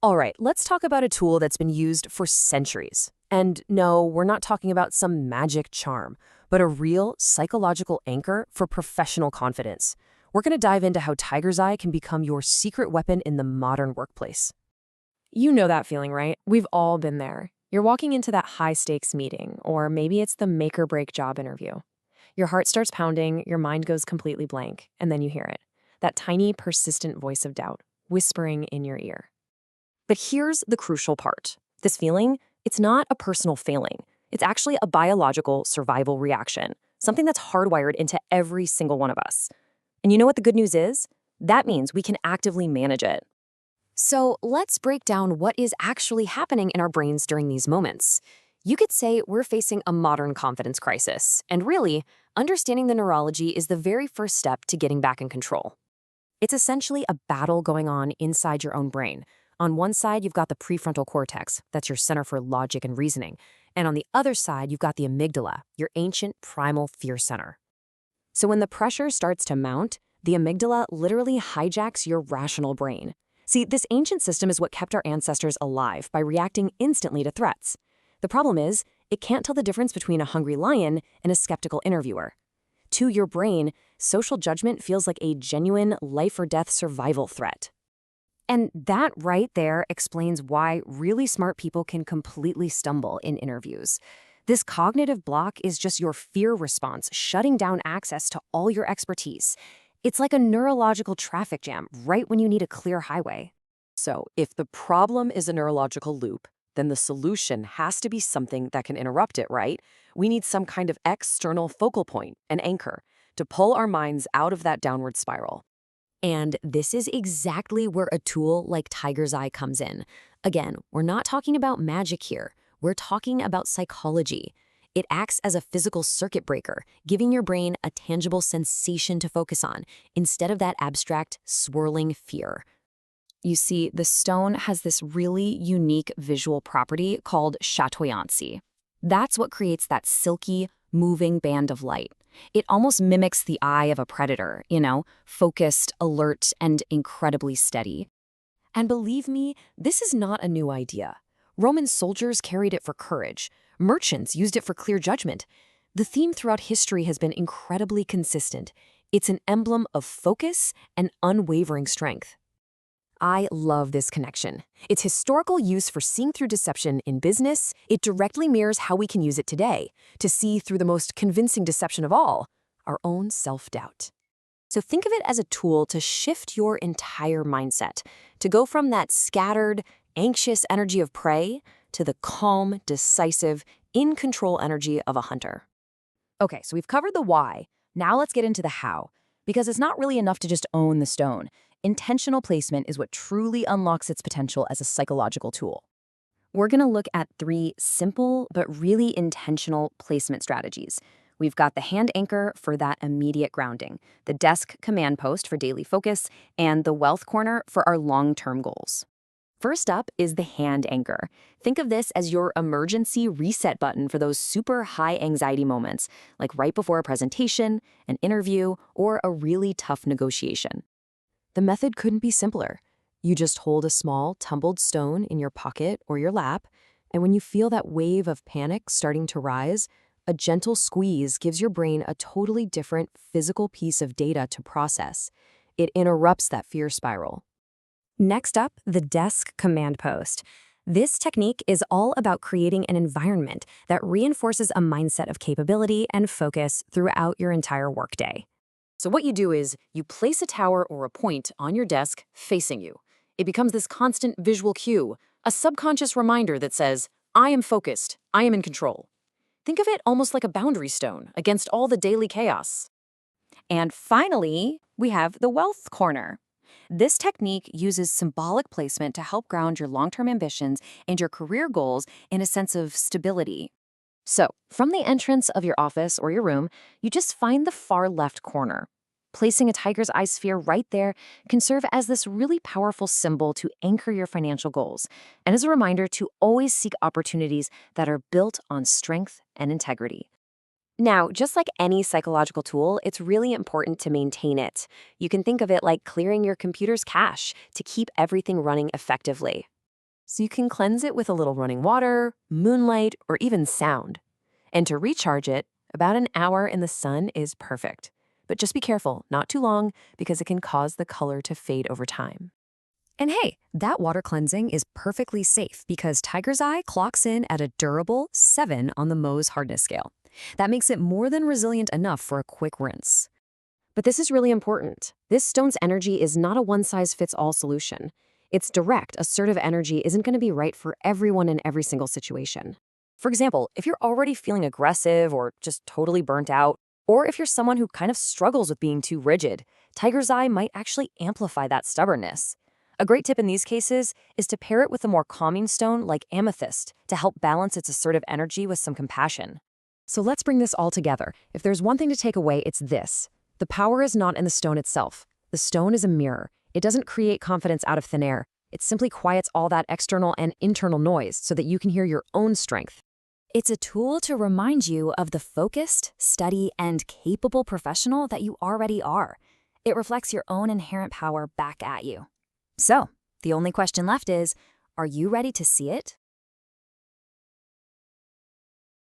All right, let's talk about a tool that's been used for centuries. And no, we're not talking about some magic charm, but a real psychological anchor for professional confidence. We're going to dive into how Tiger's Eye can become your secret weapon in the modern workplace. You know that feeling, right? We've all been there. You're walking into that high-stakes meeting, or maybe it's the make-or-break job interview. Your heart starts pounding, your mind goes completely blank, and then you hear it. That tiny, persistent voice of doubt, whispering in your ear. But here's the crucial part. This feeling, it's not a personal failing. It's actually a biological survival reaction, something that's hardwired into every single one of us. And you know what the good news is? That means we can actively manage it. So let's break down what is actually happening in our brains during these moments. You could say we're facing a modern confidence crisis, and really, understanding the neurology is the very first step to getting back in control. It's essentially a battle going on inside your own brain. On one side, you've got the prefrontal cortex, that's your center for logic and reasoning. And on the other side, you've got the amygdala, your ancient primal fear center. So when the pressure starts to mount, the amygdala literally hijacks your rational brain. See, this ancient system is what kept our ancestors alive by reacting instantly to threats. The problem is, it can't tell the difference between a hungry lion and a skeptical interviewer. To your brain, social judgment feels like a genuine life-or-death survival threat. And that right there explains why really smart people can completely stumble in interviews. This cognitive block is just your fear response shutting down access to all your expertise. It's like a neurological traffic jam right when you need a clear highway. So if the problem is a neurological loop, then the solution has to be something that can interrupt it, right? We need some kind of external focal point, an anchor, to pull our minds out of that downward spiral. And this is exactly where a tool like Tiger's Eye comes in. Again, we're not talking about magic here. We're talking about psychology. It acts as a physical circuit breaker, giving your brain a tangible sensation to focus on, instead of that abstract, swirling fear. You see, the stone has this really unique visual property called chatoyancy. That's what creates that silky, moving band of light. It almost mimics the eye of a predator, focused, alert, and incredibly steady. And believe me, this is not a new idea. Roman soldiers carried it for courage. Merchants used it for clear judgment. The theme throughout history has been incredibly consistent. It's an emblem of focus and unwavering strength. I love this connection. Its historical use for seeing through deception in business, it directly mirrors how we can use it today to see through the most convincing deception of all, our own self-doubt. So think of it as a tool to shift your entire mindset, to go from that scattered, anxious energy of prey to the calm, decisive, in-control energy of a hunter. Okay, so we've covered the why. Now let's get into the how, because it's not really enough to just own the stone. Intentional placement is what truly unlocks its potential as a psychological tool. We're going to look at 3 simple but really intentional placement strategies. We've got the hand anchor for that immediate grounding, the desk command post for daily focus, and the wealth corner for our long-term goals. First up is the hand anchor. Think of this as your emergency reset button for those super high anxiety moments, like right before a presentation, an interview, or a really tough negotiation. The method couldn't be simpler. You just hold a small, tumbled stone in your pocket or your lap, and when you feel that wave of panic starting to rise, a gentle squeeze gives your brain a totally different physical piece of data to process. It interrupts that fear spiral. Next up, the desk command post. This technique is all about creating an environment that reinforces a mindset of capability and focus throughout your entire workday. So what you do is you place a tower or a point on your desk facing you. It becomes this constant visual cue, a subconscious reminder that says, I am focused, I am in control. Think of it almost like a boundary stone against all the daily chaos. And finally, we have the wealth corner. This technique uses symbolic placement to help ground your long-term ambitions and your career goals in a sense of stability. So, from the entrance of your office or your room, you just find the far left corner. Placing a tiger's eye sphere right there can serve as this really powerful symbol to anchor your financial goals, and as a reminder to always seek opportunities that are built on strength and integrity. Now, just like any psychological tool, it's really important to maintain it. You can think of it like clearing your computer's cache to keep everything running effectively. So you can cleanse it with a little running water, moonlight, or even sound. And to recharge it, about an hour in the sun is perfect. But just be careful, not too long, because it can cause the color to fade over time. And hey, that water cleansing is perfectly safe because Tiger's Eye clocks in at a durable 7 on the Mohs hardness scale. That makes it more than resilient enough for a quick rinse. But this is really important. This stone's energy is not a one-size-fits-all solution. Its direct, assertive energy isn't going to be right for everyone in every single situation. For example, if you're already feeling aggressive or just totally burnt out, or if you're someone who kind of struggles with being too rigid, Tiger's Eye might actually amplify that stubbornness. A great tip in these cases is to pair it with a more calming stone like amethyst to help balance its assertive energy with some compassion. So let's bring this all together. If there's one thing to take away, it's this. The power is not in the stone itself. The stone is a mirror. It doesn't create confidence out of thin air. It simply quiets all that external and internal noise so that you can hear your own strength. It's a tool to remind you of the focused, steady, and capable professional that you already are. It reflects your own inherent power back at you. So, the only question left is, are you ready to see it,